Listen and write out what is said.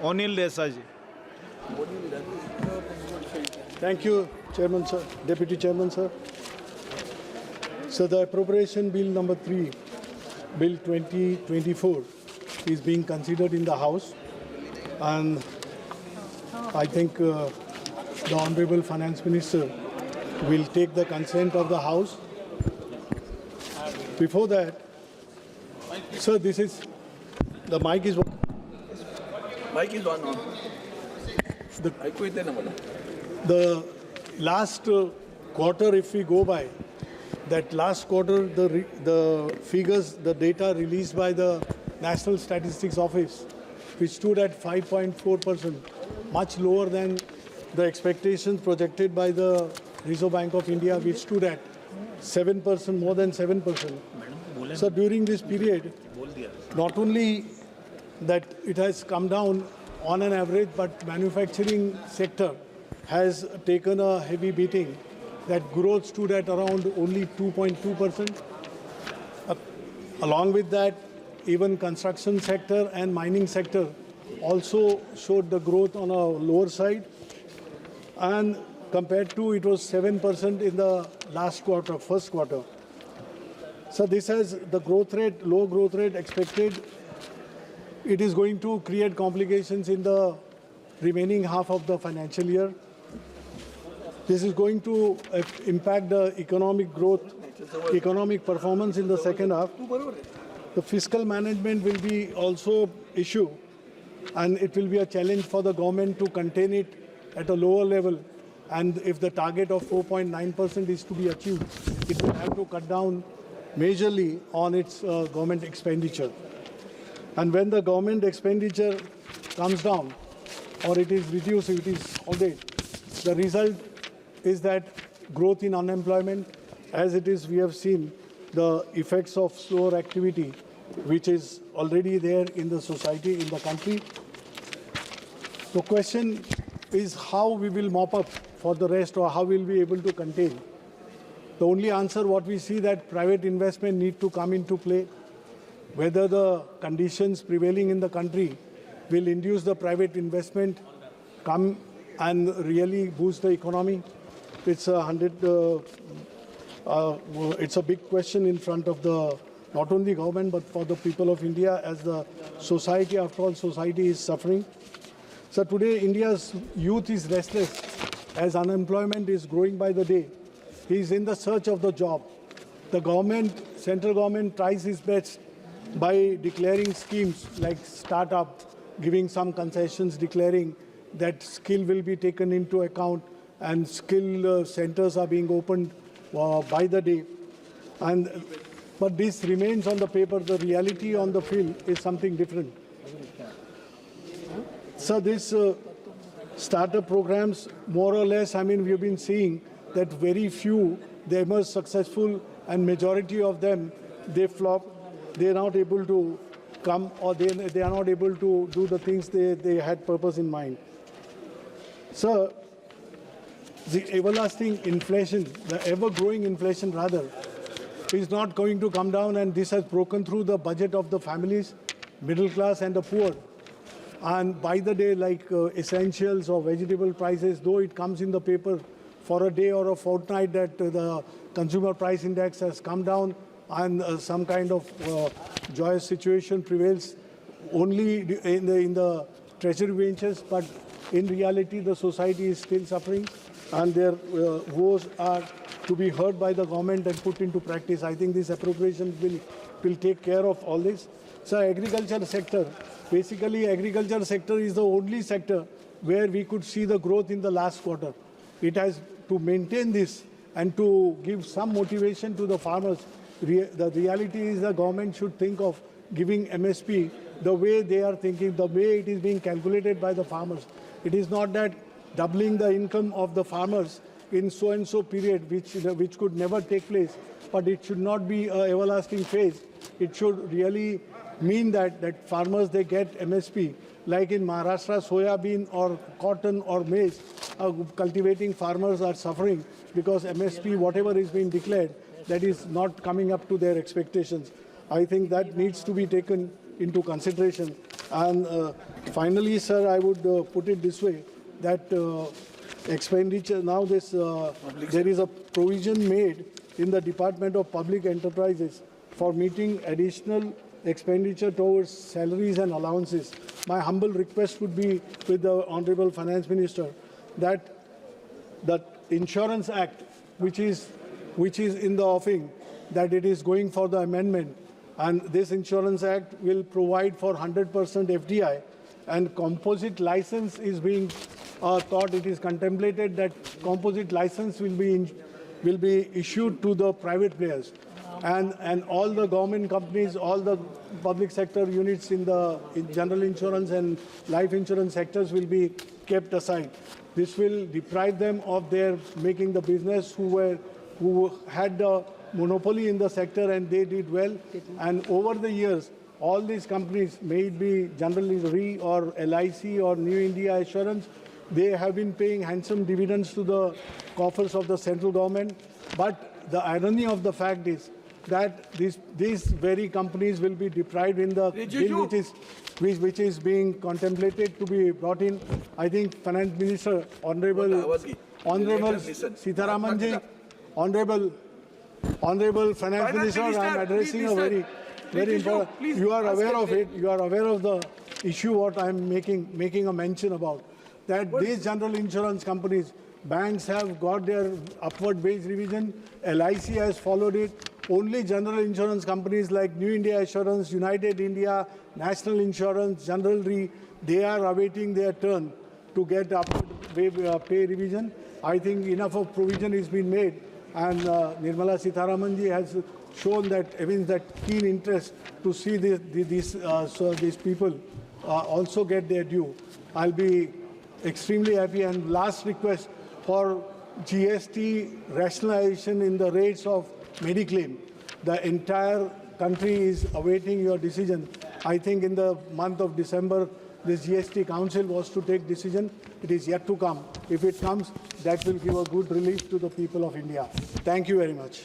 Anil Desai. Thank you, Chairman sir, Deputy Chairman sir. So the appropriation bill number 3, Bill 2024, is being considered in the House, and I think the Honorable Finance Minister will take the consent of the House. Before that, sir, this is the mic is Mic is on. the last quarter. If we go by that last quarter, the figures, the data released by the National Statistics Office, which stood at 5.4%, much lower than the expectations projected by the Reserve Bank of India, which stood at 7%, more than 7%. So during this period, not only that it has come down on an average, but manufacturing sector has taken a heavy beating. That growth stood at around only 2.2%. Along with that, even construction sector and mining sector also showed the growth on a lower side. And compared to, it was 7% in the last quarter, first quarter. So this has the growth rate, low growth rate expected. It is going to create complications in the remaining half of the financial year. This is going to impact the economic growth, economic performance in the second half. The fiscal management will be also issue, and it will be a challenge for the government to contain it at a lower level. And if the target of 4.9% is to be achieved, it will have to cut down majorly on its government expenditure. And when the government expenditure comes down or it is reduced, it is audit, the result is that growth in unemployment, as it is, we have seen the effects of slower activity, which is already there in the society, in the country. The question is how we will mop up for the rest, or how will we be able to contain. The only answer what we see that private investment need to come into play. Whether the conditions prevailing in the country will induce the private investment come and really boost the economy. It's it's a big question in front of the not only government but for the people of India, as the society, after all, society is suffering. So today India's youth is restless as unemployment is growing by the day. He is in the search of the job. The government, central government, tries its best by declaring schemes like startup, giving some concessions, declaring that skill will be taken into account, and skill centers are being opened by the day. But this remains on the paper. The reality on the field is something different. So this startup programs, more or less, I mean, we've been seeing that very few, they emerge successful, and majority of them, they flop. They are not able to come, or they are not able to do the things they had purpose in mind. So the everlasting inflation, the ever-growing inflation rather, is not going to come down, and this has broken through the budget of the families, middle class and the poor. And by the day, like essentials or vegetable prices, though it comes in the paper for a day or a fortnight that the consumer price index has come down, and some kind of joyous situation prevails only in the treasury benches, but in reality the society is still suffering, and their woes are to be heard by the government and put into practice. I think this appropriation will take care of all this. So agriculture sector, basically agriculture sector is the only sector where we could see the growth in the last quarter. It has to maintain this and to give some motivation to the farmers. The reality is the government should think of giving MSP the way they are thinking, the way it is being calculated by the farmers. It is not that doubling the income of the farmers in so-and-so period, which could never take place, but it should not be an everlasting phase. It should really mean that farmers, they get MSP. Like in Maharashtra, soya bean or cotton or maize, cultivating farmers are suffering because MSP, whatever is being declared, that is not coming up to their expectations. I think that needs to be taken into consideration. And finally, sir, I would put it this way, that expenditure, now there is a provision made in the Department of Public Enterprises for meeting additional expenditure towards salaries and allowances. My humble request would be with the Honorable Finance Minister that the Insurance Act, which is in the offing, that it is going for the amendment, and this Insurance Act will provide for 100% FDI, and composite license is being thought. It is contemplated that composite license will be issued to the private players, and all the government companies, all the public sector units in general insurance and life insurance sectors will be kept aside. This will deprive them of their making the business who had the monopoly in the sector, and they did well. And over the years, all these companies, may it be General Re or LIC or New India Assurance, they have been paying handsome dividends to the coffers of the central government. But the irony of the fact is that these very companies will be deprived in the bill which is being contemplated to be brought in. I think Finance Minister, Honorable Sitharamanji, Honorable Finance Minister, I am addressing a very important. You are aware of it. You are aware of the issue what I am making a mention about. That these general insurance companies, banks have got their upward wage revision. LIC has followed it. Only general insurance companies like New India Assurance, United India, National Insurance, General Re, they are awaiting their turn to get upward pay revision. I think enough of provision is being made, and Nirmala Sitharamanji has shown that evince that keen interest to see these people also get their due. I'll be extremely happy. And last request for GST rationalization in the rates of Mediclaim. The entire country is awaiting your decision. I think in the month of December, this GST Council was to take decision. It is yet to come. If it comes, that will give a good relief to the people of India. Thank you very much.